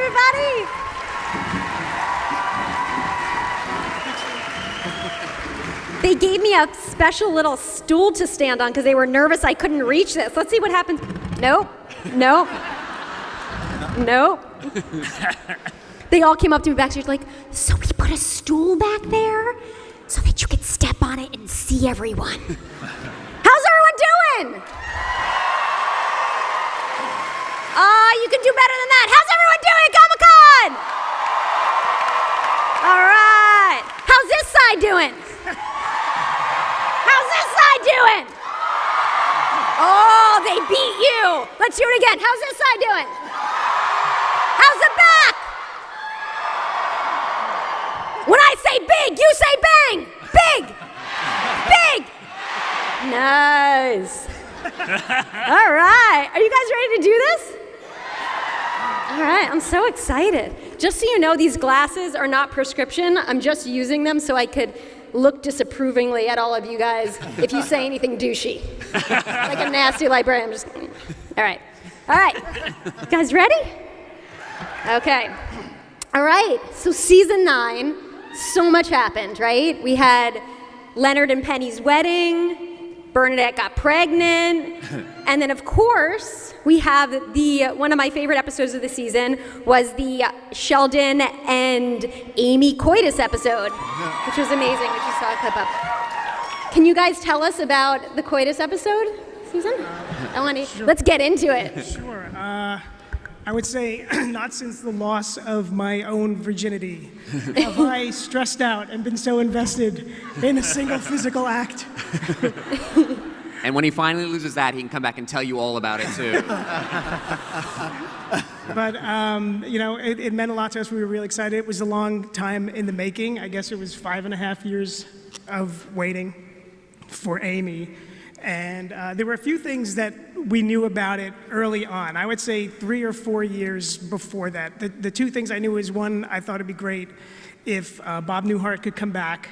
everybody. They gave me a special little stool to stand on because they were nervous I couldn't reach this. Let's see what happens. Nope. Nope. Nope. They all came up to me backstage like, so we put a stool back there so that you could step on it and see everyone. How's everyone doing? You can do better than that. How's everyone doing, Comic-Con? All right. How's this side doing? How's this side doing? Oh, they beat you. Let's do it again. How's this side doing? How's the back? When I say big, you say bang. Big. Big. Nice. All right. Are you guys ready to do this? All right. I'm so excited. Just so you know, these glasses are not prescription. I'm just using them so I could look disapprovingly at all of you guys if you say anything douchey. Like a nasty librarian. All right. All right. You guys ready? Okay. All right. So season 9, so much happened, right? We had Leonard and Penny's wedding. Bernadette got pregnant. And then, of course, we have one of my favorite episodes of the season was the Sheldon and Amy coitus episode, which was amazing, which you saw a clip of. Can you guys tell us about the coitus episode, Susan? Sure. Let's get into it. Sure. I would say not since the loss of my own virginity have I stressed out and been so invested in a single physical act. And when he finally loses that, he can come back and tell you all about it, too. But, it meant a lot to us. We were really excited. It was a long time in the making. I guess it was 5.5 years of waiting for Amy. And there were a few things that we knew about it early on. I would say 3 or 4 years before that. The two things I knew was, one, I thought it'd be great if Bob Newhart could come back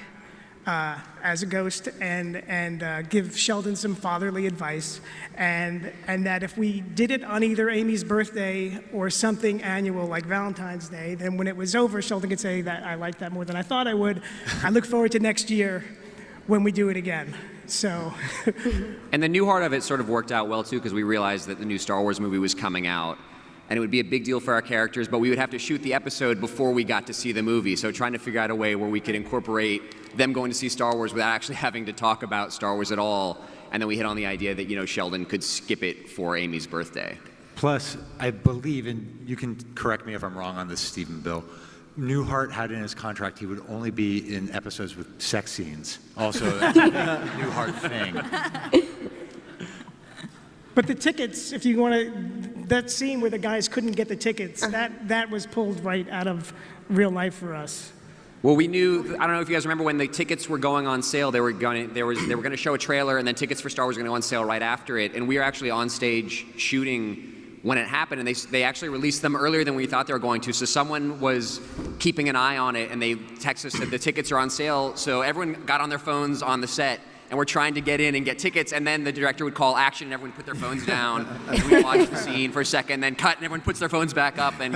as a ghost and give Sheldon some fatherly advice, and that if we did it on either Amy's birthday or something annual like Valentine's Day, then when it was over, Sheldon could say that I liked that more than I thought I would. I look forward to next year when we do it again. So. And the Newhart of it sort of worked out well, too, because we realized that the new Star Wars movie was coming out, and it would be a big deal for our characters, but we would have to shoot the episode before we got to see the movie. So trying to figure out a way where we could incorporate them going to see Star Wars without actually having to talk about Star Wars at all. And then we hit on the idea that, Sheldon could skip it for Amy's birthday. Plus, I believe, and you can correct me if I'm wrong on this, Stephen Bill, Newhart had in his contract he would only be in episodes with sex scenes. Also, that's a big Newhart thing. But the tickets, if you want to, that scene where the guys couldn't get the tickets, that was pulled right out of real life for us. Well, we knew, I don't know if you guys remember when the tickets were going on sale, they were going to show a trailer, and then tickets for Star Wars were going to go on sale right after it. And we were actually on stage shooting when it happened, and they actually released them earlier than we thought they were going to. So someone was keeping an eye on it, and they texted us that the tickets are on sale. So everyone got on their phones on the set, and we're trying to get in and get tickets, and then the director would call action, and everyone put their phones down, and we'd watch the scene for a second, then cut, and everyone puts their phones back up, and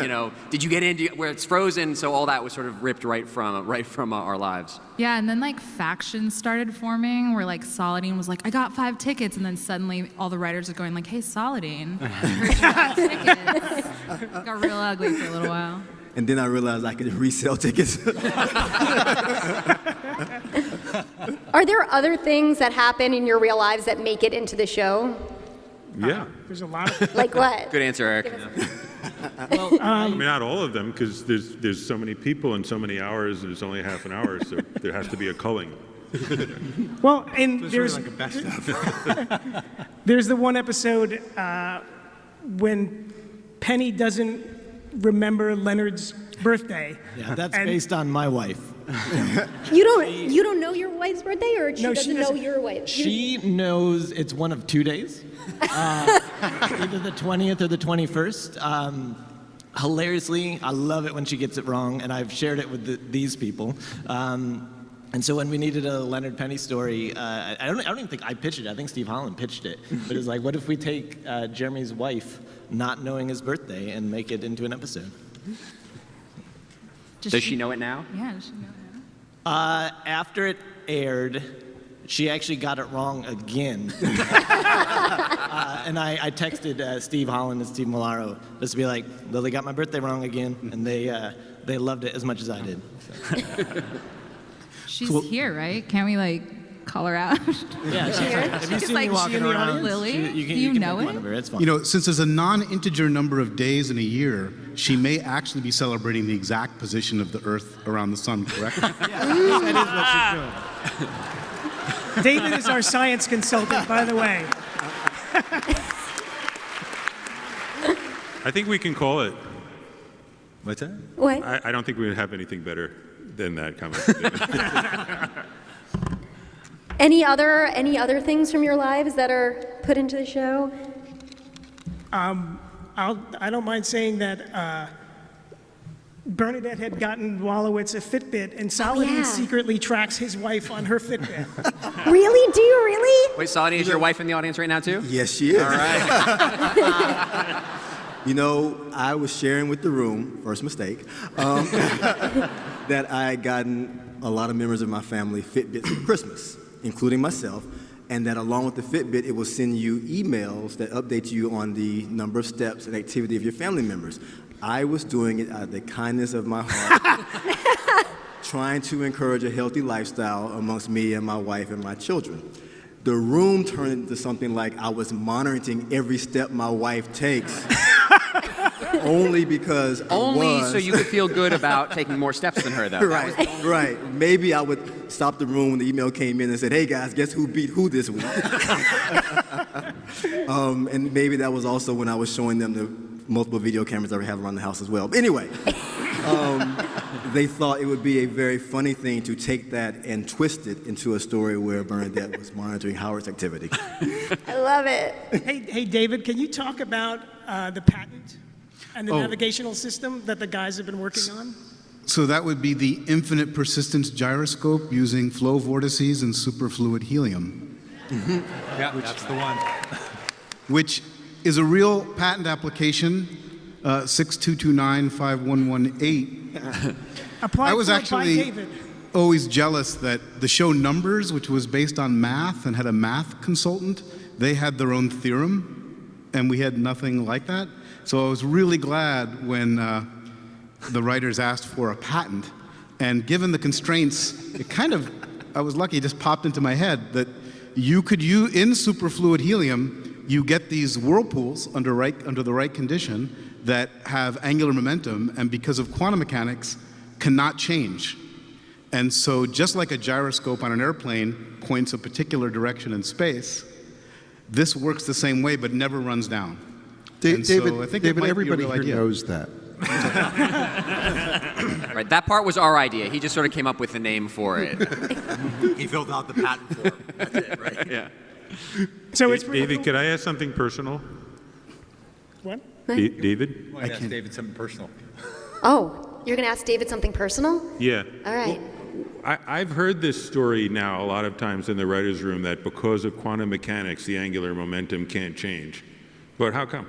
did you get in where it's frozen? So all that was sort of ripped right from our lives. Yeah, and then factions started forming where Saladin was like, I got 5 tickets, and then suddenly all the writers are going like, hey, Saladin, I heard you got tickets. It got real ugly for a little while. And then I realized I could resell tickets. Are there other things that happen in your real lives that make it into the show? Yeah. There's a lot of Like what? Good answer, Eric. I mean, not all of them, because there's so many people and so many hours, and it's only half an hour, so there has to be a culling. Well, and It's there's really like a best of. there's the one episode when Penny doesn't remember Leonard's birthday. Yeah, that's And- based on my wife. You don't know your wife's birthday, or she No, doesn't she know doesn't. your wife? She knows it's one of 2 days, either the 20th or the 21st. Hilariously, I love it when she gets it wrong, and I've shared it with these people. And so when we needed a Leonard Penny story, I don't even think I pitched it. I think Steve Holland pitched it. But it's like, what if we take Jeremy's wife not knowing his birthday and make it into an episode? Does she know it now? Yeah, does she know it now? After it aired, she actually got it wrong again. And I texted Steve Holland and Steve Milaro just to be like, Lily got my birthday wrong again. And they loved it as much as I did. So. She's here, right? Can't we like call her out? Yeah, she's here. Have you She's seen like, me walking she in the around? audience? Lily, You can, do you can know make fun it? of her. It's fine. You know, since there's a non-integer number of days in a year, she may actually be celebrating the exact position of the Earth around the sun, correct? That is what she's doing. David is our science consultant, by the way. I think we can call it. What's that? What? I don't think we would have anything better than that comment. Any other things from your lives that are put into the show? I don't mind saying that Bernadette had gotten Wallowitz a Fitbit, and Saladin yeah. secretly tracks his wife on her Fitbit. Really? Do you really? Wait, Saladin, is your wife in the audience right now too? Yes, she is. All right. You know, I was sharing with the room, first mistake, that I had gotten a lot of members of my family Fitbits for Christmas, including myself, and that along with the Fitbit, it will send you emails that update you on the number of steps and activity of your family members. I was doing it out of the kindness of my heart, trying to encourage a healthy lifestyle amongst me and my wife and my children. The room turned into something like I was monitoring every step my wife takes. Only because Only so you could feel good about taking more steps than her, though. Right, right. Maybe I would stop the room when the email came in and said, "Hey guys, guess who beat who this week?" And maybe that was also when I was showing them the multiple video cameras that we have around the house as well. But anyway, they thought it would be a very funny thing to take that and twist it into a story where Bernadette was monitoring Howard's activity. I love it. Hey, David, can you talk about the patent and the navigational system that the guys have been working on? So that would be the infinite persistence gyroscope using flow vortices and superfluid helium, Yeah, that's the one. which is a real patent application, 622951118. Applied I was for by actually David. always jealous that the show Numbers, which was based on math and had a math consultant, they had their own theorem, and we had nothing like that. So I was really glad when the writers asked for a patent. And given the constraints, I was lucky, it just popped into my head that in superfluid helium, you get these whirlpools under the right condition that have angular momentum, and because of quantum mechanics, cannot change. And so just like a gyroscope on an airplane points a particular direction in space, this works the same way but never runs down. And so I think it might be a everybody real here idea. knows that. Right, that part was our idea. He just sort of came up with the name for it. He filled out the patent form. That's it, right? Yeah. So it's pretty David, cool. could I ask something personal? What? David? I asked David something personal. Oh, you're gonna ask David something personal? Yeah. All right. I've heard this story now a lot of times in the writer's room that because of quantum mechanics, the angular momentum can't change. But how come?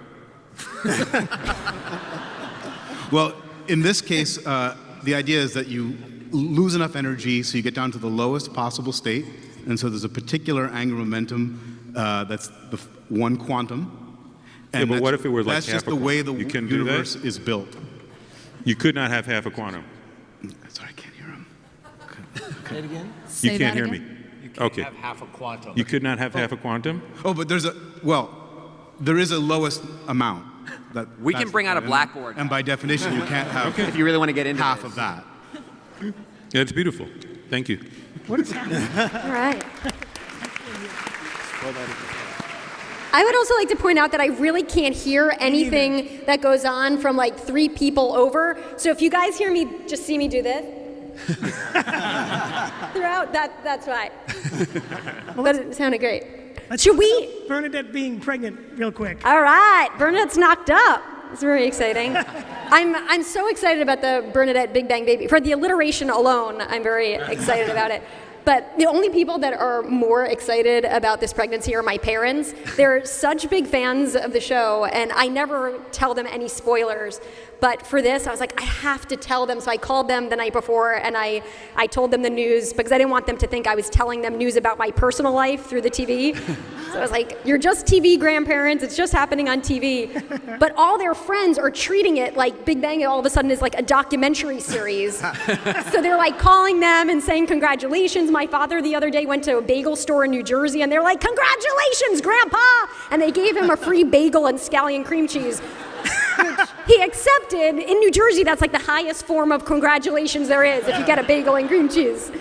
Well, in this case, the idea is that you lose enough energy so you get down to the lowest possible state, and so there's a particular angular momentum that's the one quantum. And Yeah, but what that's- if it were like that's half just a the way the quantum? You can do that? universe is built. You could not have half a quantum. Sorry, I can't hear him. Say it again. Say You can't that hear again? me. Okay. Have half a quantum. You could not have half a quantum? Oh, but there is a lowest amount. We can That's bring the out a point. blackboard. And by definition, you can't have If you really want to get into half this. of that. Yeah, it's beautiful. Thank you. What is happening? All right. I would also like to point out that I really can't hear anything that goes on from like 3 people over. So if you guys hear me, just see me do this. Throughout, that's why. But it sounded great. Let's Should talk we? about Bernadette being pregnant real quick. All right, Bernadette's knocked up. It's very exciting. I'm so excited about the Bernadette Big Bang Baby. For the alliteration alone, I'm very excited about it. But the only people that are more excited about this pregnancy are my parents. They're such big fans of the show, and I never tell them any spoilers. But for this, I was like, I have to tell them. So I called them the night before, and I told them the news because I didn't want them to think I was telling them news about my personal life through the TV. So I was like, you're just TV grandparents. It's just happening on TV. But all their friends are treating it like Big Bang all of a sudden is like a documentary series. So they're like calling them and saying congratulations. My father the other day went to a bagel store in New Jersey, and they're like, congratulations, Grandpa! And they gave him a free bagel and scallion cream cheese. Which he accepted. In New Jersey, that's like the highest form of congratulations there is if you get a bagel and cream cheese.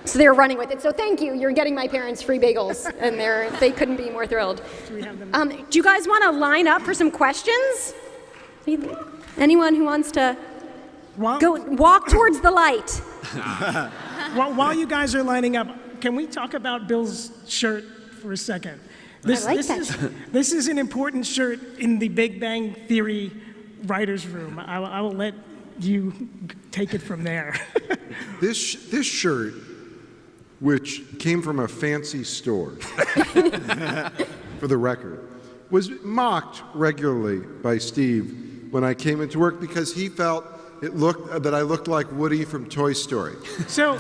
So they're running with it. So thank you. You're getting my parents free bagels, and they couldn't be more thrilled. Do you guys want to line up for some questions? Anyone who wants to go walk towards the light? While you guys are lining up, can we talk about Bill's shirt for a second? This is an important shirt in the Big Bang Theory writers' room. I will let you take it from there. This shirt, which came from a fancy store, for the record, was mocked regularly by Steve when I came into work because he felt that I looked like Woody from Toy Story. So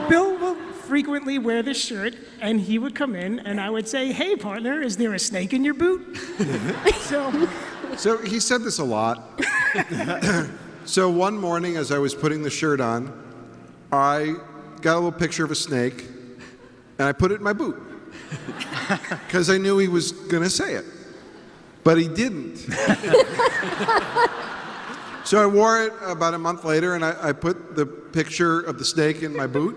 Bill will frequently wear this shirt, and he would come in, and I would say, hey, partner, is there a snake in your boot? So he said this a lot. So one morning, as I was putting the shirt on, I got a little picture of a snake, and I put it in my boot, because I knew he was going to say it. But he didn't. So I wore it about a month later, and I put the picture of the snake in my boot,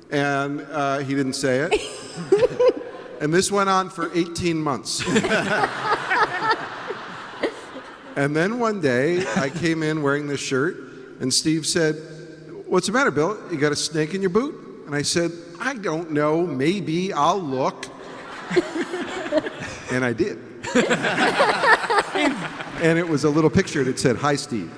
and he didn't say it. And this went on for 18 months. And then one day, I came in wearing this shirt, and Steve said, what's the matter, Bill? You got a snake in your boot? And I said, I don't know, maybe I'll look. And I did. And it was a little picture that said, hi, Steve.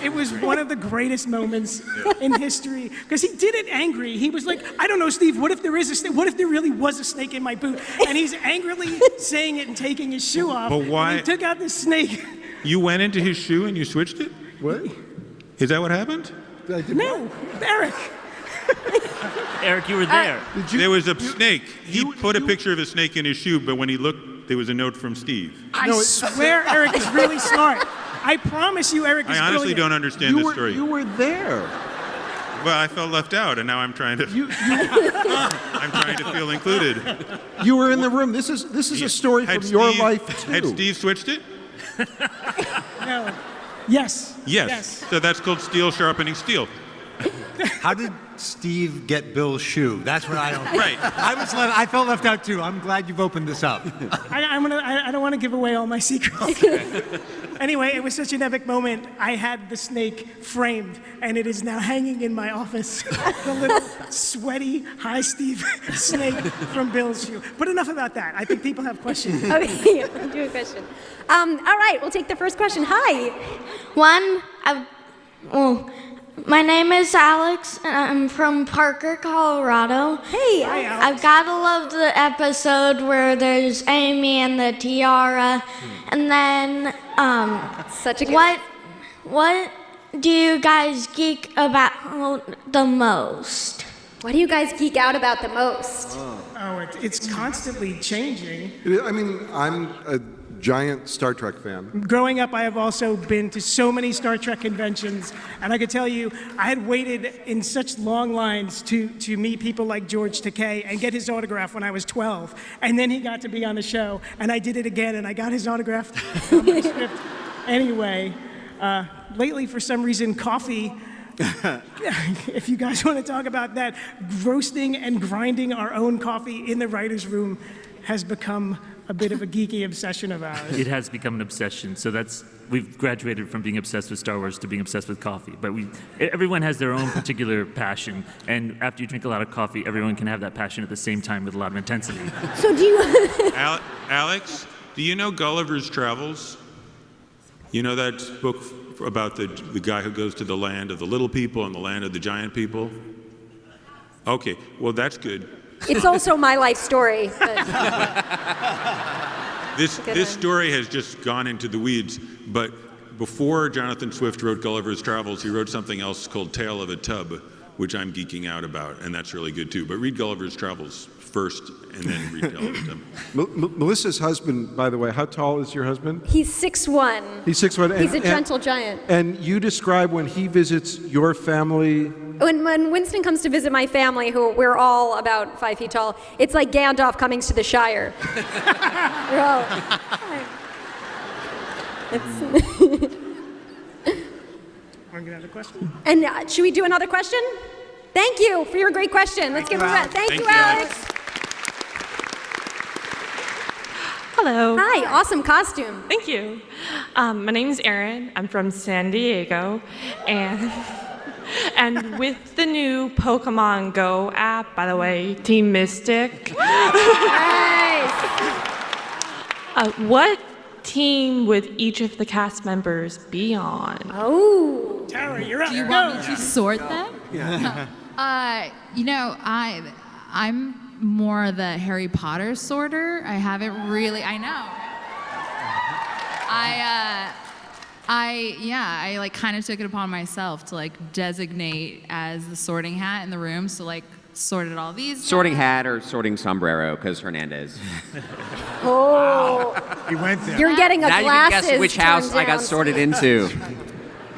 It was one of the greatest moments in history because he did it angry. He was like, I don't know, Steve, what if there is a snake? What if there really was a snake in my boot? And he's angrily saying it and taking his shoe off. But why? And he took out the snake. You went into his shoe and you switched it? What? Is that what happened? No, Eric. Eric, you were there. There was a snake. He put a picture of a snake in his shoe, but when he looked, there was a note from Steve. I swear Eric is really smart. I promise you, Eric is I honestly brilliant. don't understand this story. You were there. Well, I felt left out, and now I'm trying to. I'm trying to feel included. You were in the room. This is a story from your life too. Had Steve switched it? No. Yes. Yes. So that's called steel sharpening steel. How did Steve get Bill's shoe? That's what I don't. Right. I felt left out too. I'm glad you've opened this up. I don't want to give away all my secrets. Anyway, it was such an epic moment. I had the snake framed, and it is now hanging in my office. The little sweaty, hi, Steve snake from Bill's shoe. But enough about that. I think people have questions. Okay, I'll do a question. All right, we'll take the first question. Hi. My name is Alex, and I'm from Parker, Colorado. Hey, Hi, Alex. I've got to love the episode where there's Amy and the tiara. And then, such a good what do you guys geek about the most? What do you guys geek out about the most? Oh, it's constantly changing. I mean, I'm a giant Star Trek fan. Growing up, I have also been to so many Star Trek conventions, and I could tell you, I had waited in such long lines to meet people like George Takei and get his autograph when I was 12, and then he got to be on the show, and I did it again, and I got his autograph on my script. Anyway, lately, for some reason, coffee. If you guys want to talk about that, roasting and grinding our own coffee in the writer's room has become a bit of a geeky obsession of ours. It has become an obsession. So we've graduated from being obsessed with Star Wars to being obsessed with coffee. But everyone has their own particular passion. And after you drink a lot of coffee, everyone can have that passion at the same time with a lot of intensity. So do you... Alex, do you know Gulliver's Travels? You know that book about the guy who goes to the land of the little people and the land of the giant people? Okay, well, that's good. It's also my life story. But This story has just gone into the weeds, but before Jonathan Swift wrote Gulliver's Travels, he wrote something else called Tale of a Tub, which I'm geeking out about, and that's really good too. But read Gulliver's Travels first, and then read Tale of a Tub. Melissa's husband, by the way, how tall is your husband? he's 6'1". He's 6'1". He's a gentle giant. And you describe when he visits your family. When Winston comes to visit my family, who we're all about 5 feet tall, it's like Gandalf coming to the Shire. We're all. Want to get another question? And should we do another question? Thank you for your great question. Let's give him a round. Thank you, Alex. Hello. Hi, awesome costume. Thank you. My name's Erin. I'm from San Diego, and with the new Pokemon Go app, by the way, Team Mystic. Nice. What team would each of the cast members be on? Oh. Tara, you're up. Do you want me to sort them? Yeah. You know, I'm more the Harry Potter sorter. I haven't really. I know. I like kind of took it upon myself to like designate as the sorting hat in the room. So like sorted all these. Sorting hat or sorting sombrero, because Hernandez. Oh. He went there. You're getting a now glasses you can guess which house turned I got down. sorted into.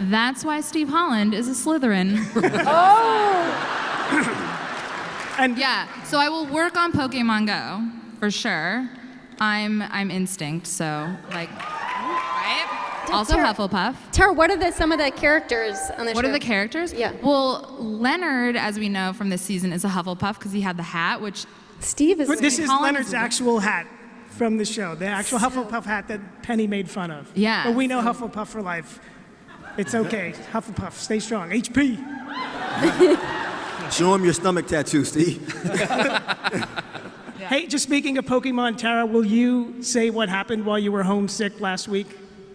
That's why Steve Holland is a Slytherin. And yeah, so I will work on Pokemon Go for sure. I'm instinct, so like, right? Also Tara- Hufflepuff. Tara, what are some of the characters on the show? What are the characters? Yeah. Well, Leonard, as we know from this season, is a Hufflepuff because he had the hat, which Steve is. But this is Holland Leonard's is- actual hat from the show, the actual Hufflepuff hat that Penny made fun of. Yeah, But we know Hufflepuff for life. It's okay. Hufflepuff, stay strong. HP. Show him your stomach tattoo, Steve. Hey, just speaking of Pokemon, Tara, will you say what happened while you were homesick last week?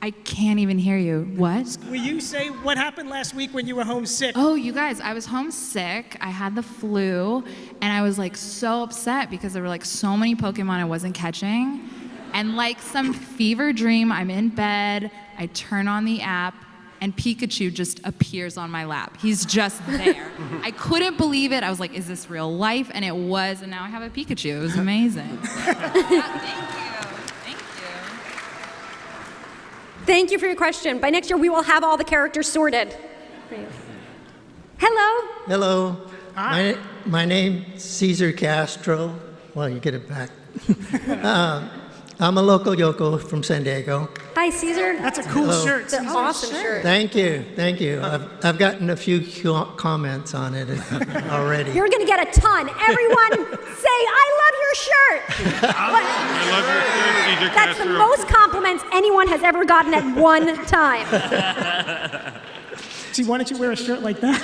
I can't even hear you. What? Will you say what happened last week when you were homesick? Oh, you guys, I was homesick. I had the flu, and I was like so upset because there were like so many Pokemon I wasn't catching. And like some fever dream, I'm in bed, I turn on the app, and Pikachu just appears on my lap. He's just there. I couldn't believe it. I was like, is this real life? And it was, and now I have a Pikachu. It was amazing. Thank you. Thank you for your question. By next year, we will have all the characters sorted. Hello. Hello. My name's Cesar Castro. Well, you get it back. I'm a local Yoko from San Diego. Hi, Caesar. That's a cool Hello. shirt. It's an awesome shirt. Thank you. I've gotten a few comments on it already. You're going to get a ton. Everyone say, I love your shirt. I love your shirt, Cesar That's the Castro. most compliments anyone has ever gotten at one time. See, why don't you wear a shirt like that?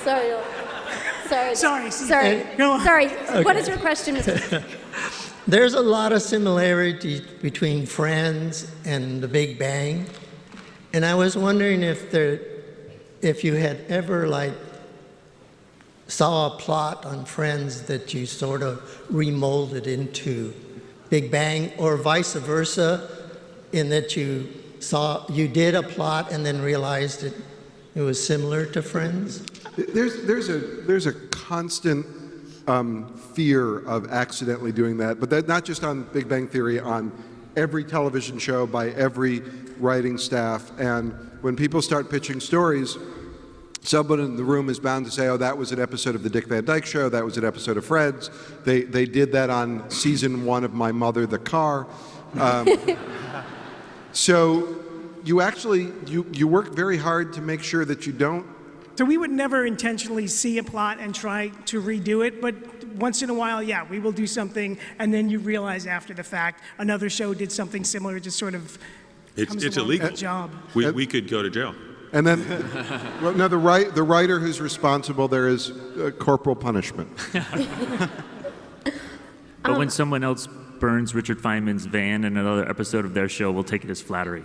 Sorry. Sorry. Go on. Sorry. Okay. What is your question, Mr. There's a lot of similarities between Friends and The Big Bang, and I was wondering if you had ever saw a plot on Friends that you sort of remolded into Big Bang, or vice versa, in that you did a plot and then realized it was similar to Friends. There's a constant fear of accidentally doing that, but that not just on Big Bang Theory, on every television show by every writing staff. And when people start pitching stories, someone in the room is bound to say, oh, that was an episode of the Dick Van Dyke Show, that was an episode of Friends. They did that on season 1 of My Mother, the Car. So you actually, you work very hard to make sure that you don't. So we would never intentionally see a plot and try to redo it, but once in a while, yeah, we will do something, and then you realize after the fact another show did something similar, just sort of comes It's along illegal. with the job. We could go to jail. And then, well, no, the writer who's responsible, there is corporal punishment. But when someone else burns Richard Feynman's van in another episode of their show, we'll take it as flattery.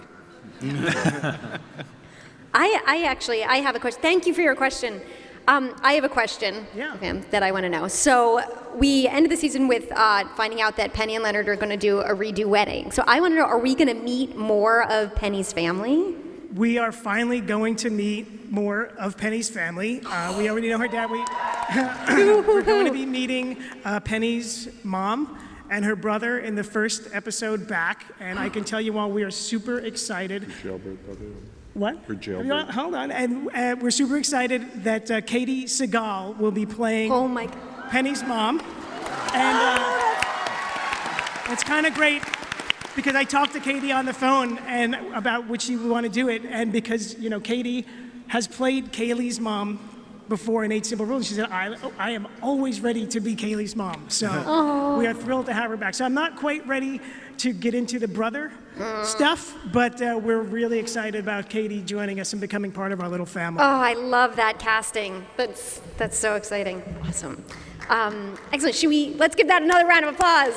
I have a question. Thank you for your question. I have a question that I want to know. So we ended the season with finding out that Penny and Leonard are going to do a redo wedding. So I want to know, are we going to meet more of Penny's family? We are finally going to meet more of Penny's family. We already know her dad. We're going to be meeting Penny's mom and her brother in the first episode back. And I can tell you all, we are super excited. What? Her jailbird. Hold on. And we're super excited that Katie Seagal will be playing Penny's mom. And it's kind of great because I talked to Katie on the phone and about would she want to do it. And because, you know, Katie has played Kaylee's mom before in 8 Simple Rules. She said, I am always ready to be Kaylee's mom. So we are thrilled to have her back. So I'm not quite ready to get into the brother stuff, but we're really excited about Katie joining us and becoming part of our little family. Oh, I love that casting. That's so exciting. Awesome. Excellent. Let's give that another round of applause.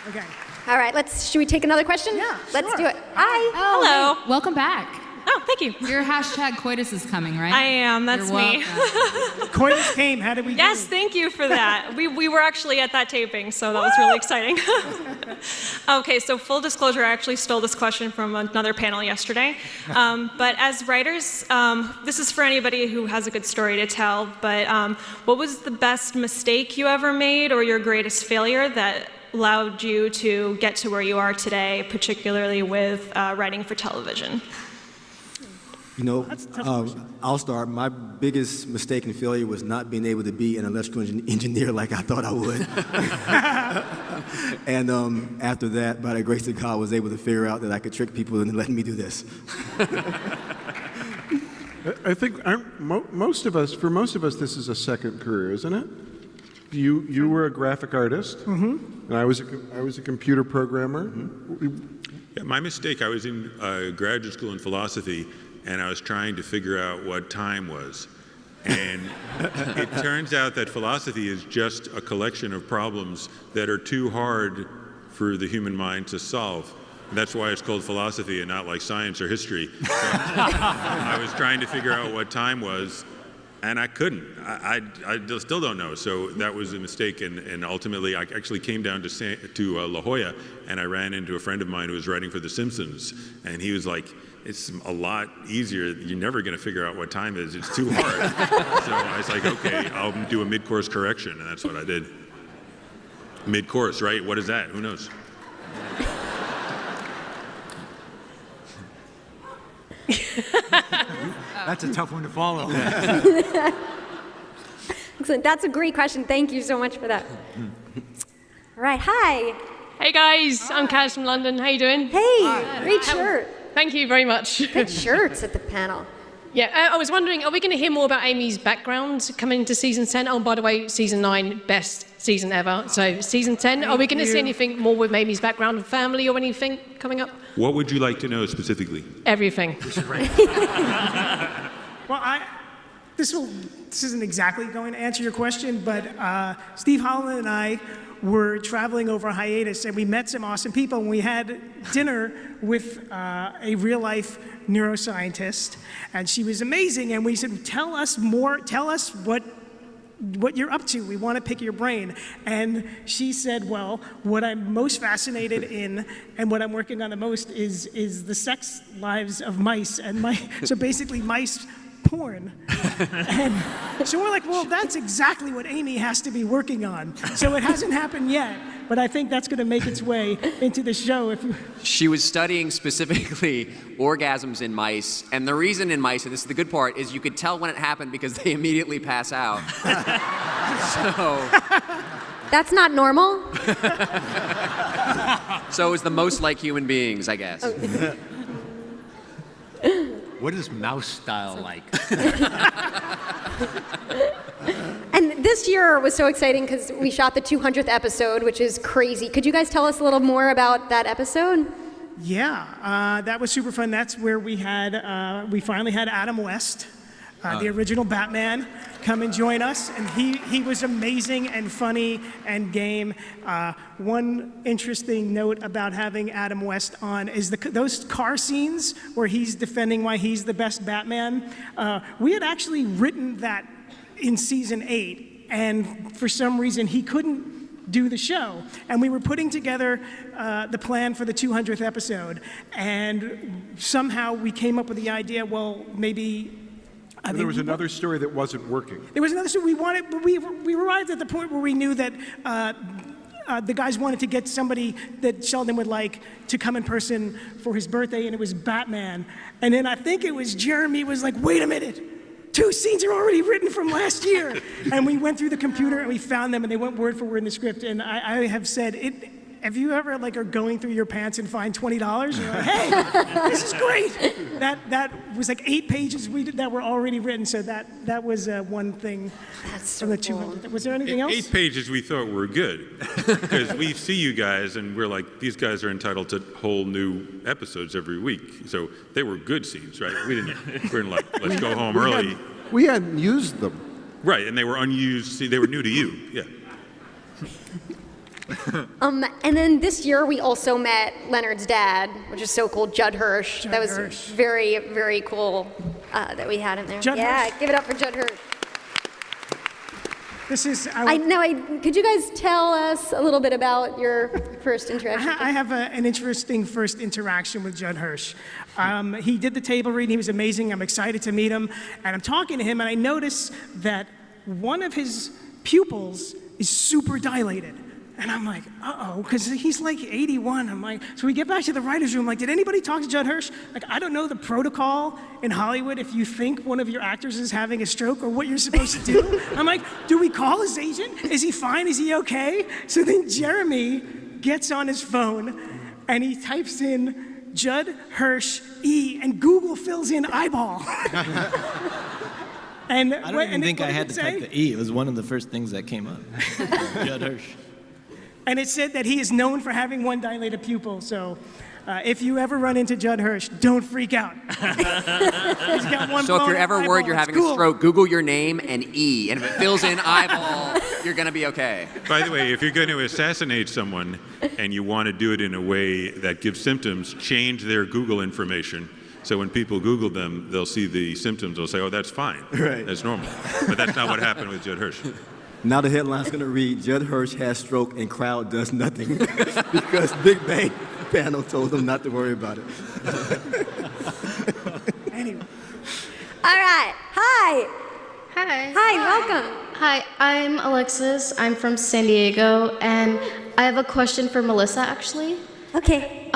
Okay. All right, should we take another question? Yeah, Let's sure. do it. Hi. Hello. Welcome back. Oh, thank you. Your hashtag coitus is coming, right? I am. That's You're me. welcome. Coitus came. How did we do? Yes, thank you for that. We were actually at that taping, so that was really exciting. Okay, so full disclosure, I actually stole this question from another panel yesterday. But as writers, this is for anybody who has a good story to tell, but what was the best mistake you ever made or your greatest failure that allowed you to get to where you are today, particularly with writing for television? You know, I'll start. My biggest mistake and failure was not being able to be an electrical engineer like I thought I would. And after that, by the grace of God, I was able to figure out that I could trick people into letting me do this. I think for most of us, this is a second career, isn't it? You were a graphic artist, and I was a computer programmer. Yeah, my mistake, I was in graduate school in philosophy, and I was trying to figure out what time was. And it turns out that philosophy is just a collection of problems that are too hard for the human mind to solve. And that's why it's called philosophy and not like science or history. So I was trying to figure out what time was, and I couldn't. I still don't know. So that was a mistake. And ultimately, I actually came down to La Jolla, and I ran into a friend of mine who was writing for The Simpsons. And he was like, it's a lot easier. You're never going to figure out what time it is. It's too hard. So I was like, okay, I'll do a mid-course correction. And that's what I did. Mid-course, right? What is that? Who knows? That's a tough one to follow. Excellent. That's a great question. Thank you so much for that. All right. Hi. Hey guys, I'm Kaz from London. How you doing? Hey, great shirt. Thank you very much. Good shirts at the panel. Yeah, I was wondering, are we going to hear more about Amy's background coming into season 10? Oh, by the way, season 9, best season ever. So season 10, are we going to see anything more with Amy's background and family or anything coming up? What would you like to know specifically? Everything. Well, this isn't exactly going to answer your question, but Steve Holland and I were traveling over a hiatus, and we met some awesome people, and we had dinner with a real-life neuroscientist, and she was amazing, and we said, tell us more, tell us what you're up to. We want to pick your brain. And she said, well, what I'm most fascinated in and what I'm working on the most is the sex lives of mice, and so basically mice porn. And so we're like, well, that's exactly what Amy has to be working on. So it hasn't happened yet, but I think that's going to make its way into the show. She was studying specifically orgasms in mice, and the reason in mice, and this is the good part, is you could tell when it happened because they immediately pass out. That's not normal? So it was the most like human beings, I guess. What is mouse style like? And this year was so exciting because we shot the 200th episode, which is crazy. Could you guys tell us a little more about that episode? Yeah, that was super fun. That's where we finally had Adam West the original Batman, come and join us. And he was amazing and funny and game. One interesting note about having Adam West on is those car scenes where he's defending why he's the best Batman. We had actually written that in season 8, and for some reason he couldn't do the show. And we were putting together the plan for the 200th episode, and somehow we came up with the idea, well, maybe... There was another story that wasn't working. There was another story we wanted, but we arrived at the point where we knew that the guys wanted to get somebody that Sheldon would like to come in person for his birthday, and it was Batman. And then I think it was Jeremy was like, wait a minute, 2 scenes are already written from last year. And we went through the computer and we found them, and they went word for word in the script. And I have said, if you ever are going through your pants and find $20, you're like, hey, this is great. That was like 8 pages that were already written. So that was one thing. That's so from the cool. 200. Was there anything else? 8 pages we thought were good because we see you guys and we're like, these guys are entitled to whole new episodes every week. So they were good scenes, right? We weren't like, let's go home early. We hadn't used them. Right, and they were unused. See, they were new to you. Yeah. And then this year we also met Leonard's dad, which is so cool, Judd Hirsch. That was very, very cool that we had him there. Judd yeah, Hirsch. give it up for Judd Hirsch. This is. Could you guys tell us a little bit about your first interaction? I have an interesting first interaction with Judd Hirsch. He did the table reading. He was amazing. I'm excited to meet him. And I'm talking to him, and I notice that one of his pupils is super dilated. And I'm like, uh-oh, because he's like 81. I'm like, so we get back to the writer's room, like, did anybody talk to Judd Hirsch? Like, I don't know the protocol in Hollywood if you think one of your actors is having a stroke or what you're supposed to do. I'm like, do we call his agent? Is he fine? Is he okay? So then Jeremy gets on his phone and he types in Judd Hirsch E, and Google fills in eyeball. And I don't even think I had to type the E. It was one of the first things that came up. Judd Hirsch. And it said that he is known for having one dilated pupil. So if you ever run into Judd Hirsch, don't freak out. He's got one So if you're blown ever eyeball. worried you're It's having cool. a stroke, Google your name and E, and if it fills in eyeball, you're gonna be okay. By the way, if you're going to assassinate someone and you want to do it in a way that gives symptoms, change their Google information. So when people Google them, they'll see the symptoms. They'll say, oh, that's fine. Right. That's normal. But that's not what happened with Judd Hirsch. Now the headline's going to read, Judd Hirsch has stroke and crowd does nothing because Big Bang panel told them not to worry about it. Anyway. All right. Hi. Hi. Hi, welcome. Hi, I'm Alexis. I'm from San Diego, and I have a question for Melissa, actually. Okay.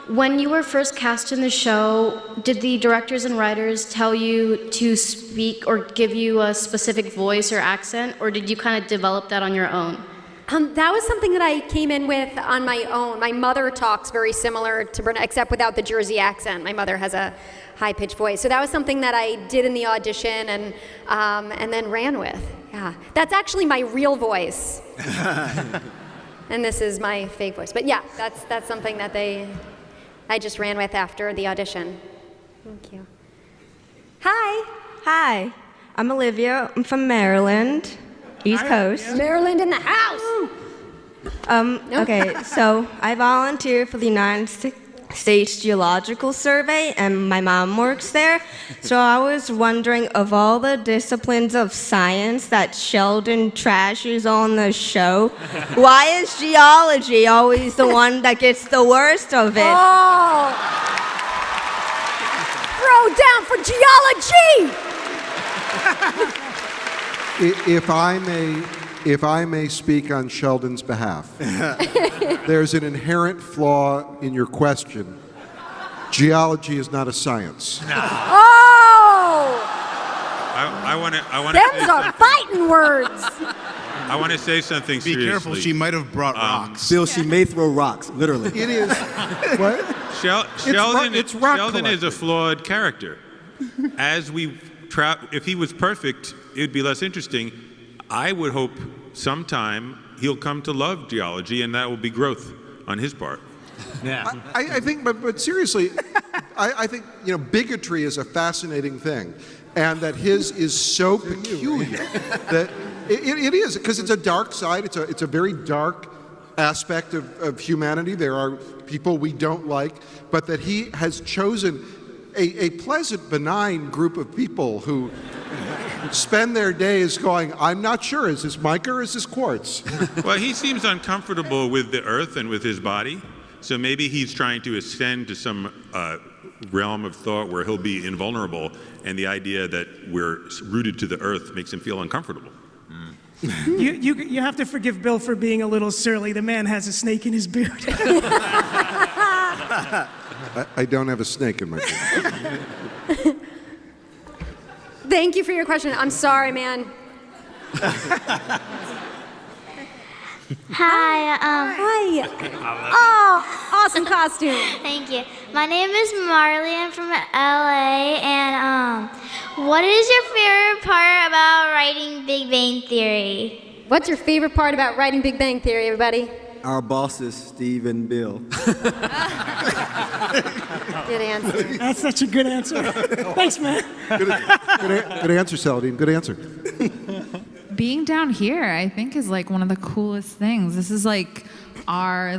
When you were first cast in the show, did the directors and writers tell you to speak or give you a specific voice or accent, or did you kind of develop that on your own? That was something that I came in with on my own. My mother talks very similar to Brenda, except without the Jersey accent. My mother has a high-pitched voice. So that was something that I did in the audition and then ran with. Yeah, that's actually my real voice. And this is my fake voice. But yeah, that's something that I just ran with after the audition. Thank you. Hi. Hi, I'm Olivia. I'm from Maryland, East Coast. Maryland in the house. Okay, so I volunteer for the United States Geological Survey, and my mom works there. So I was wondering, of all the disciplines of science that Sheldon trashes on the show, why is geology always the one that gets the worst of it? Oh! Throw down for geology! If I may speak on Sheldon's behalf, there's an inherent flaw in your question. Geology is not a science. Oh! I want to. Them's are fighting words. I want to say something Be seriously. careful, she might have brought rocks. Bill, she may throw rocks, literally. It is. What? Sheldon it's rock Sheldon is a collecting. flawed character. As if he was perfect, it would be less interesting. I would hope sometime he'll come to love geology, and that will be growth on his part. Yeah. I think, but seriously, I think bigotry is a fascinating thing, and that his is so peculiar that it is, because it's a dark side. It's a very dark aspect of humanity. There are people we don't like, but that he has chosen a pleasant, benign group of people who spend their days going, I'm not sure, is this mica or is this quartz? Well, he seems uncomfortable with the earth and with his body, so maybe he's trying to ascend to some realm of thought where he'll be invulnerable, and the idea that we're rooted to the earth makes him feel uncomfortable. You have to forgive Bill for being a little surly. The man has a snake in his beard. I don't have a snake in my beard. Thank you for your question. I'm sorry, man. Hi. Hi. Oh, awesome costume. Thank you. My name is Marley. I'm from LA. And what is your favorite part about writing Big Bang Theory? What's your favorite part about writing Big Bang Theory, everybody? Our bosses, Steve and Bill. Good answer. That's such a good answer. Thanks, man. Good answer, Saladin. Good answer. Being down here, I think, is like one of the coolest things. This is like our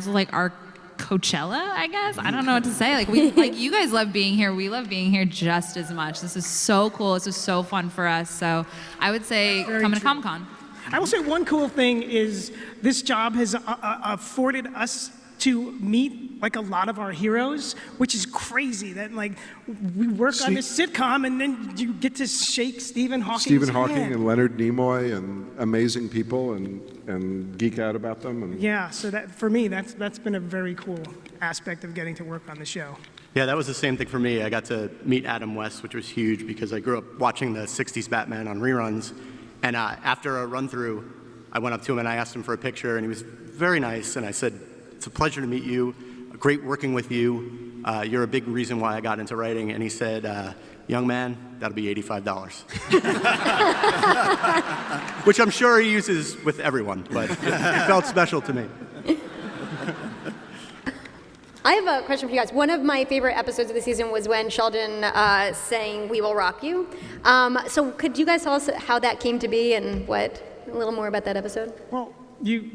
Coachella, I guess. I don't know what to say. Like you guys love being here. We love being here just as much. This is so cool. This is so fun for us. So I would say come to Comic-Con. I will say one cool thing is this job has afforded us to meet like a lot of our heroes, which is crazy that like we work on this sitcom and then you get to shake Stephen Hawking's hand. And Leonard Nimoy and amazing people and geek out about them. And yeah, so that for me that's been a very cool aspect of getting to work on the show. Yeah, that was the same thing for me. I got to meet Adam West, which was huge because I grew up watching the 60s Batman on reruns. And after a run-through, I went up to him and I asked him for a picture, and he was very nice. And I said, it's a pleasure to meet you. Great working with you. You're a big reason why I got into writing. And he said, young man, that'll be $85. Which I'm sure he uses with everyone, but it felt special to me. I have a question for you guys. One of my favorite episodes of the season was when Sheldon sang "We Will Rock You." So could you guys tell us how that came to be and a little more about that episode? Well, you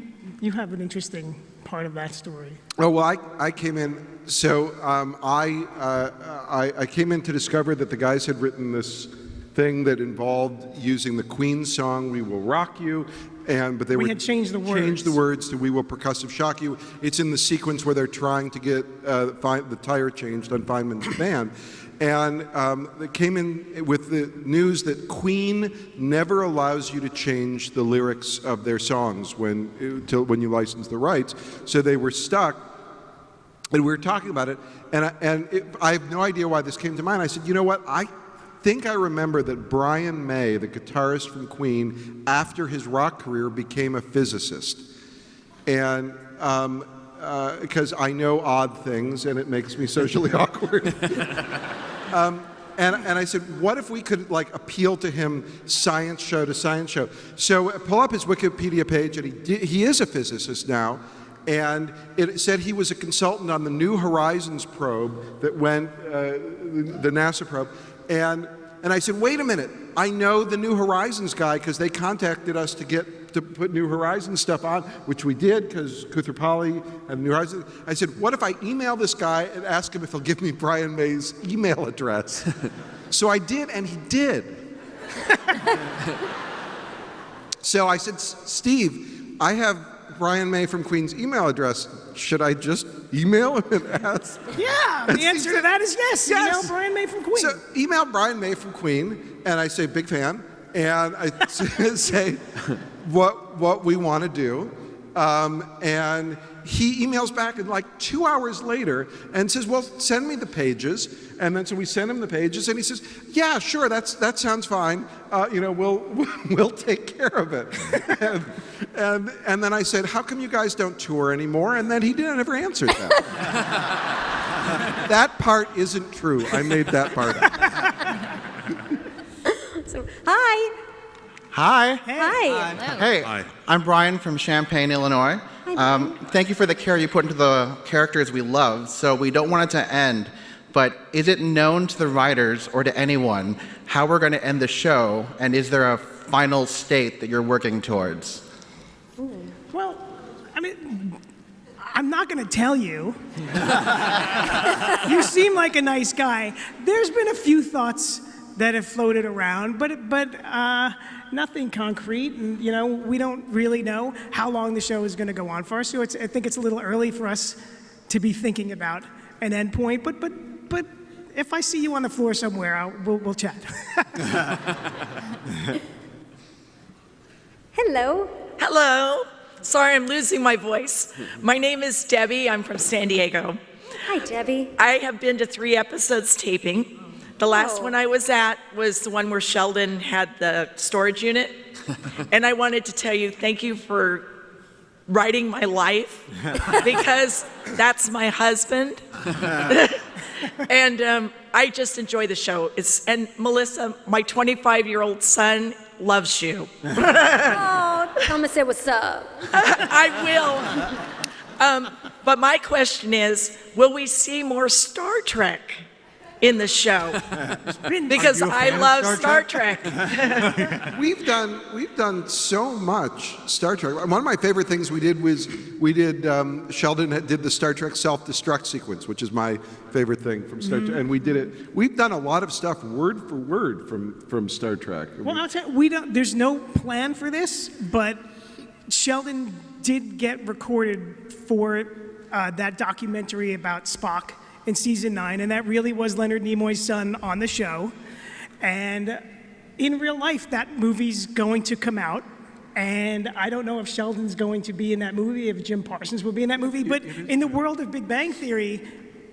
have an interesting part of that story. Oh, well, I came in, so I came in to discover that the guys had written this thing that involved using the Queen song, "We Will Rock You," but they had changed the words to "We Will Percussive Shock You." It's in the sequence where they're trying to get the tire changed on Feynman's band. And they came in with the news that Queen never allows you to change the lyrics of their songs when you license the rights. So they were stuck, and we were talking about it, and I have no idea why this came to mind. I said, you know what, I think I remember that Brian May, the guitarist from Queen, after his rock career became a physicist. And because I know odd things and it makes me socially awkward. And I said, what if we could like appeal to him science show to science show? So pull up his Wikipedia page, and he is a physicist now. And it said he was a consultant on the New Horizons probe that went, the NASA probe. And I said, wait a minute, I know the New Horizons guy because they contacted us to put New Horizons stuff on, which we did because Koothrappali and New Horizons. I said, what if I email this guy and ask him if he'll give me Brian May's email address? So I did, and he did. So I said, Steve, I have Brian May from Queen's email address. Should I just email him and ask? Yeah, the answer to that is yes. Email Brian May from Queen. So email Brian May from Queen, and I say, big fan, and I say what we want to do, and he emails back and like 2 hours later and says, well, send me the pages. And then so we send him the pages, and he says, yeah, sure, that sounds fine. We'll take care of it. And then I said, how come you guys don't tour anymore? And then he never answered that. That part isn't true. I made that part up. So, hi. Hi. Hi. Hey, I'm Brian from Champaign, Illinois. Hi, thank you for the care you put into the characters we love. So we don't want it to end, but is it known to the writers or to anyone how we're going to end the show, and is there a final state that you're working towards? Well, I mean, I'm not going to tell you. You seem like a nice guy. There's been a few thoughts that have floated around, but nothing concrete. And, you know, we don't really know how long the show is going to go on for. So I think it's a little early for us to be thinking about an end point. But if I see you on the floor somewhere, we'll chat. Hello. Hello. Sorry, I'm losing my voice. My name is Debbie. I'm from San Diego. Hi, Debbie. I have been to 3 episodes taping. The last one I was at was the one where Sheldon had the storage unit. And I wanted to tell you thank you for writing my life, because that's my husband. And I just enjoy the show. And Melissa, my 25-year-old son loves you. Oh, tell him I said what's up. I will. But my question is, will we see more Star Trek in the show? Because I love Star Trek. We've done so much Star Trek. One of my favorite things we did was Sheldon did the Star Trek self-destruct sequence, which is my favorite thing from Star Trek, and we did it. We've done a lot of stuff word for word from Star Trek. Well, I'll tell you, there's no plan for this, but Sheldon did get recorded for that documentary about Spock in season 9, and that really was Leonard Nimoy's son on the show. And in real life, that movie's going to come out, and I don't know if Sheldon's going to be in that movie, if Jim Parsons will be in that movie, but in the world of Big Bang Theory,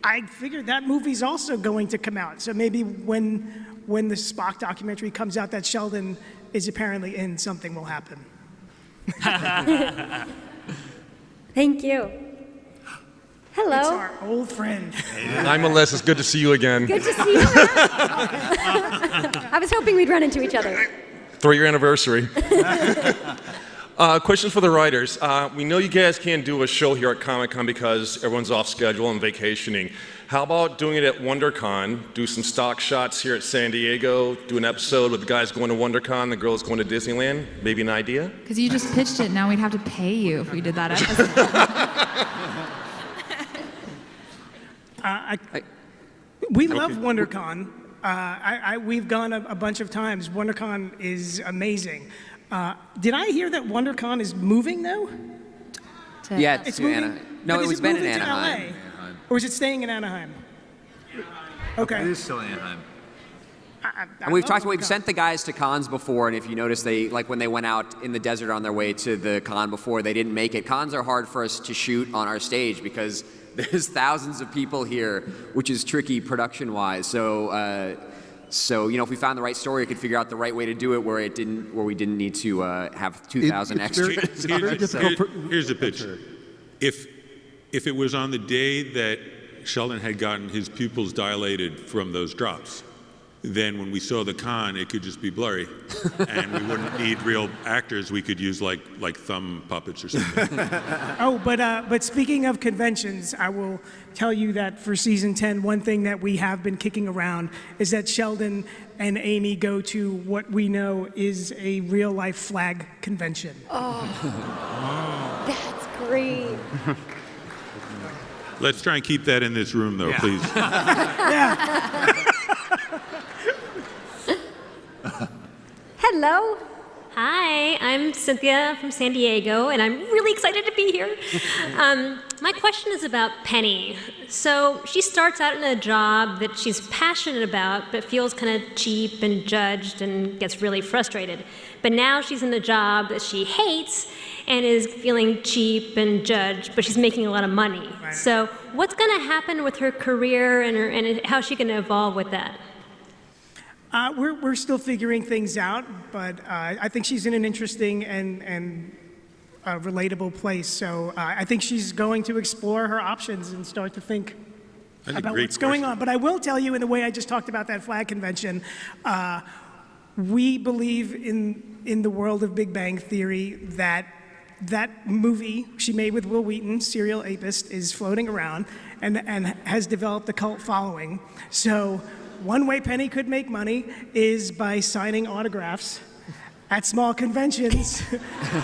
I figured that movie's also going to come out. So maybe when the Spock documentary comes out that Sheldon is apparently in, something will happen. Thank you. Hello. It's our old friend. Hi, Melissa. It's good to see you again. Good to see you. I was hoping we'd run into each other. 3-year anniversary. Questions for the writers. We know you guys can't do a show here at Comic-Con because everyone's off schedule and vacationing. How about doing it at WonderCon? Do some stock shots here at San Diego. Do an episode with the guys going to WonderCon, the girls going to Disneyland. Maybe an idea? Because you just pitched it. Now we'd have to pay you if we did that episode. We love WonderCon. We've gone a bunch of times. WonderCon is amazing. Did I hear that WonderCon is moving though? Yeah, it's to Anaheim. No, it was been in Anaheim. Or is it staying in Anaheim? Okay. It is still Anaheim. And we've sent the guys to cons before, and if you notice, they when they went out in the desert on their way to the con before, they didn't make it. Cons are hard for us to shoot on our stage because there's thousands of people here, which is tricky production-wise. So if we found the right story, we could figure out the right way to do it where we didn't need to have 2,000 extras. Here's the pitch. If it was on the day that Sheldon had gotten his pupils dilated from those drops, then when we saw the con, it could just be blurry, and we wouldn't need real actors. We could use like thumb puppets or something. But speaking of conventions, I will tell you that for season 10, one thing that we have been kicking around is that Sheldon and Amy go to what we know is a real-life flag convention. Oh, that's great. Let's try and keep that in this room, though, please. Hello. Hi, I'm Cynthia from San Diego, and I'm really excited to be here. My question is about Penny. So she starts out in a job that she's passionate about, but feels kind of cheap and judged and gets really frustrated. But now she's in a job that she hates and is feeling cheap and judged, but she's making a lot of money. Right. So what's going to happen with her career and how is she going to evolve with that? We're still figuring things out, but I think she's in an interesting and relatable place. So I think she's going to explore her options and start to think about what's going on. But I will tell you, in the way I just talked about that flag convention, we believe in the world of Big Bang Theory that that movie she made with Will Wheaton, Serial Apist, is floating around and has developed a cult following. So one way Penny could make money is by signing autographs at small conventions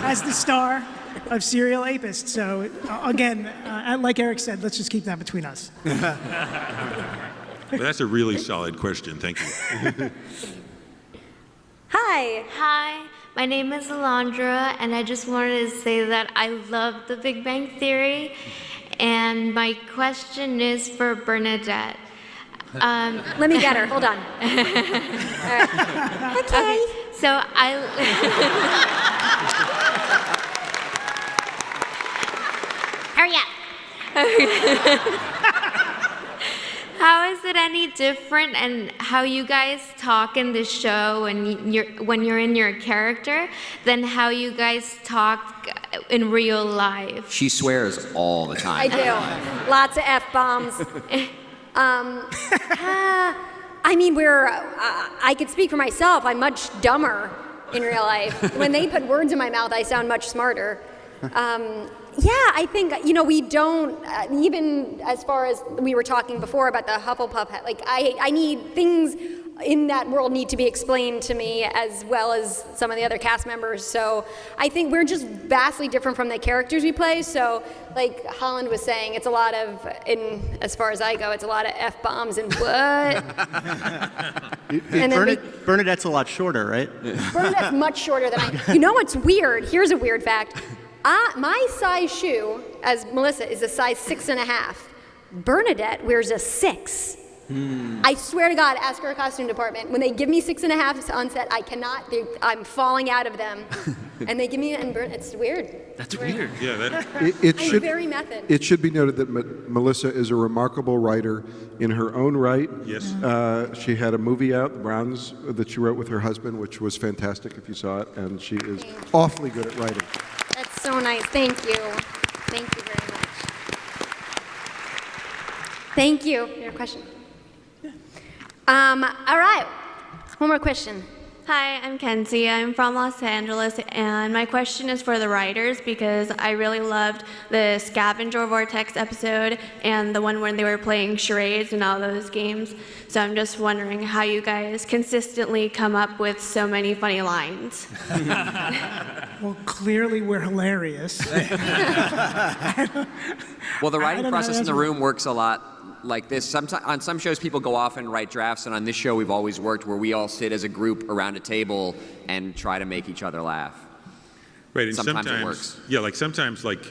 as the star of Serial Apist. So again, like Eric said, let's just keep that between us. But that's a really solid question. Thank you. Hi. Hi. My name is Alondra, and I just wanted to say that I love The Big Bang Theory, and my question is for Bernadette. Let me get her. Hold on. All right. Okay. So hurry up. How is it any different and how you guys talk in the show and when you're in your character than how you guys talk in real life? She swears all the time. I do. Lots of F-bombs. I mean, I could speak for myself. I'm much dumber in real life. When they put words in my mouth, I sound much smarter. Yeah, I think, we don't, even as far as we were talking before about the Hufflepuff, like, I need things in that world need to be explained to me as well as some of the other cast members. So I think we're just vastly different from the characters we play. So like Holland was saying, it's a lot of, as far as I go, it's a lot of F-bombs and what? Bernadette's a lot shorter, right? Bernadette's much shorter than I. You know what's weird? Here's a weird fact. My size shoe, as Melissa, is a size 6.5. Bernadette wears a 6. I swear to God, ask our costume department. When they give me 6.5 on set, I cannot. I'm falling out of them. And they give me, it's weird. That's weird. Yeah, I'm very method. It should be noted that Melissa is a remarkable writer in her own right. Yes. She had a movie out, The Browns, that she wrote with her husband, which was fantastic if you saw it, and she is awfully good at writing. That's so nice. Thank you. Thank you very much. Thank you. Your question. All right. One more question. Hi, I'm Kenzie. I'm from Los Angeles, and my question is for the writers because I really loved the Scavenger Vortex episode and the one when they were playing charades and all those games. So I'm just wondering how you guys consistently come up with so many funny lines. Well, clearly we're hilarious. Well, the writing I don't know, process in that's the what- room works a lot like this. On some shows, people go off and write drafts, and on this show, we've always worked where we all sit as a group around a table and try to make each other laugh. Right, and Sometimes it works. Yeah, like sometimes, like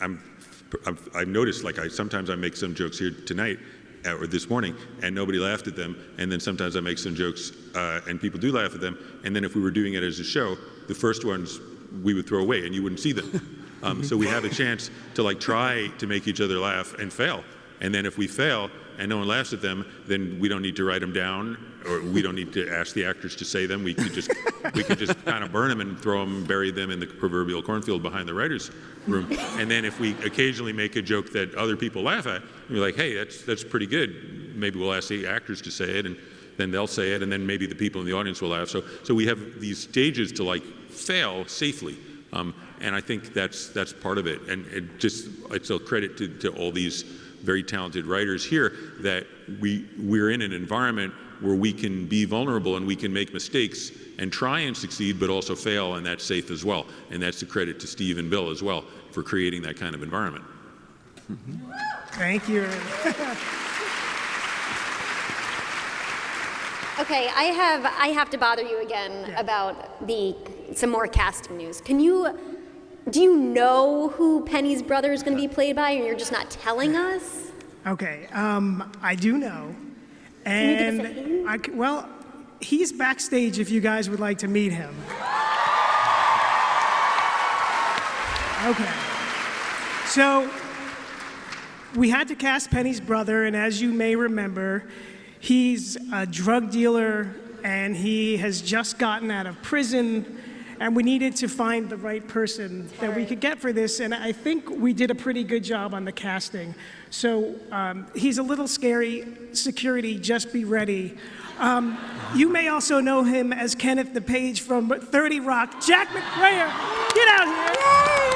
I've noticed, like sometimes I make some jokes here tonight or this morning, and nobody laughed at them, and then sometimes I make some jokes and people do laugh at them, and then if we were doing it as a show, the first ones we would throw away and you wouldn't see them. So we have a chance to like try to make each other laugh and fail. And then if we fail and no one laughs at them, then we don't need to write them down, or we don't need to ask the actors to say them. We could just kind of burn them and throw them, bury them in the proverbial cornfield behind the writers' room. And then if we occasionally make a joke that other people laugh at, we're like, hey, that's pretty good. Maybe we'll ask the actors to say it, and then they'll say it, and then maybe the people in the audience will laugh. So we have these stages to like fail safely. And I think that's part of it. And it's a credit to all these very talented writers here that we're in an environment where we can be vulnerable and we can make mistakes and try and succeed, but also fail, and that's safe as well. And that's a credit to Steve and Bill as well for creating that kind of environment. Thank you. Okay, I have to bother you again about some more casting news. Do you know who Penny's brother is going to be played by, and you're just not telling us? Okay, I do know. Can you give us a And hint? well, he's backstage if you guys would like to meet him. Okay. So we had to cast Penny's brother, and as you may remember, he's a drug dealer and he has just gotten out of prison, and we needed to find the right person that we could get for this, and I think we did a pretty good job on the casting. So he's a little scary. Security, just be ready. You may also know him as Kenneth the Page from 30 Rock. Jack McBrayer, get out here.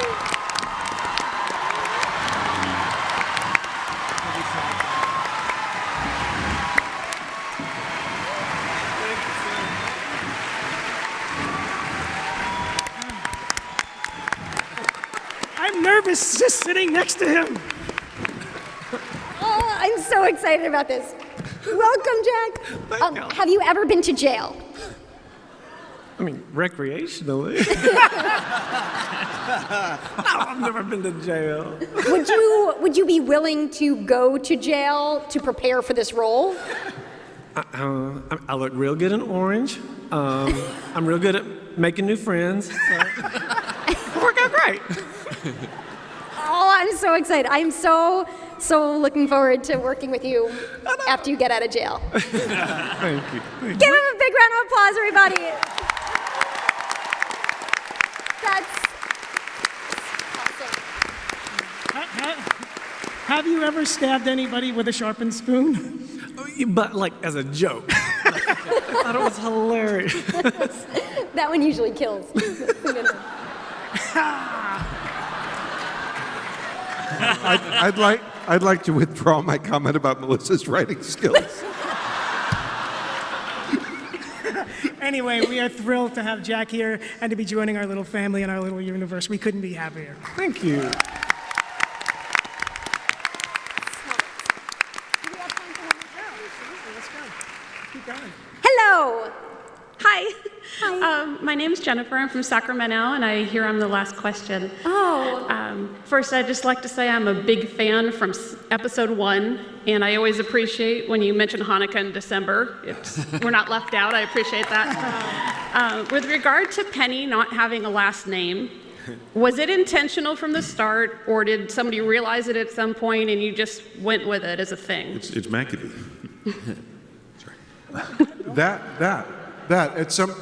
is just sitting next to him. Oh, I'm so excited about this. Welcome, Jack. Have you ever been to jail? I mean, recreationally. No, I've never been to jail. Would you be willing to go to jail to prepare for this role? I look real good in orange. I'm real good at making new friends. So it worked out great. Oh, I'm so excited. I'm so looking forward to working with you after you get out of jail. Thank you. Give him a big round of applause, everybody. That's Have you ever stabbed anybody with a sharpened spoon? But like as a joke. I thought it was hilarious. that one usually kills. I'd like to withdraw my comment about Melissa's writing skills. Anyway, we are thrilled to have Jack here and to be joining our little family and our little universe. We couldn't be happier. Thank you. Hello. Hi. My name's Jennifer. I'm from Sacramento, and I hear I'm the last question. Oh. First, I'd just like to say I'm a big fan from episode 1, and I always appreciate when you mention Hanukkah in December. We're not left out. I appreciate that. With regard to Penny not having a last name, was it intentional from the start, or did somebody realize it at some point and you just went with it as a thing? It's McAdoo. That at some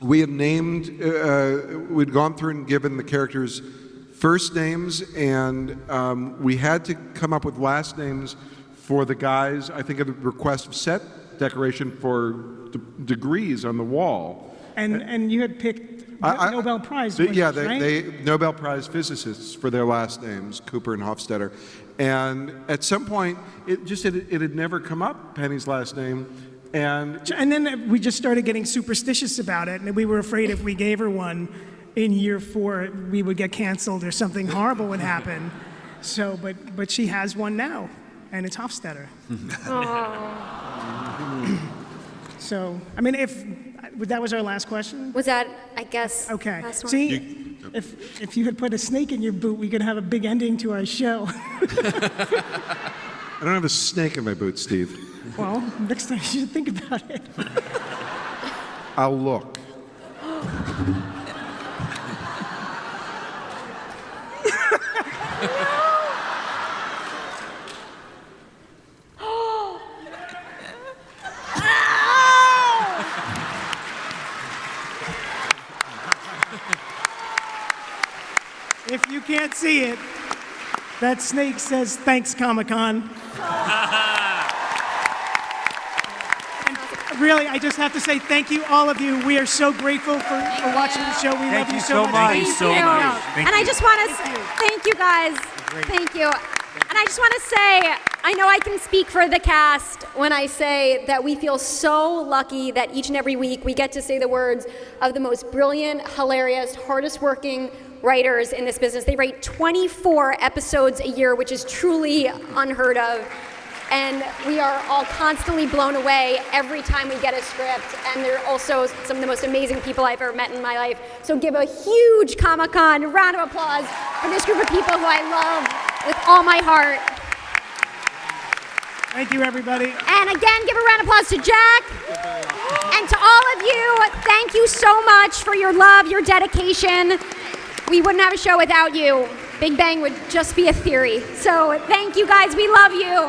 we had named we'd gone through and given the characters first names, and we had to come up with last names for the guys. I think at the request of set decoration for degrees on the wall. And you had picked Nobel Prize winners, Yeah, right? they Nobel Prize physicists for their last names, Cooper and Hofstadter. And at some point, it had never come up, Penny's last name. And then we just started getting superstitious about it, and we were afraid if we gave her one in year 4, we would get canceled or something horrible would happen. So, but she has one now, and it's Hofstadter. So, I mean, that was our last question? Was that, I guess, okay. last one? See, if you had put a snake in your boot, we could have a big ending to our show. I don't have a snake in my boot, Steve. Well, next time you should think about it. I'll look. If you can't see it, that snake says, "Thanks, Comic-Con." And really, I just have to say thank you, all of you. We are so grateful for watching the show. We love you so much. Thank you. And I just want to thank you guys. Thank you. And I just want to say, I know I can speak for the cast when I say that we feel so lucky that each and every week we get to say the words of the most brilliant, hilarious, hardest working writers in this business. They write 24 episodes a year, which is truly unheard of. And we are all constantly blown away every time we get a script. And they're also some of the most amazing people I've ever met in my life. So give a huge Comic-Con round of applause for this group of people who I love with all my heart. Thank you, everybody. And again, give a round of applause to Jack. And to all of you, thank you so much for your love, your dedication. We wouldn't have a show without you. Big Bang would just be a theory. So thank you guys, we love you.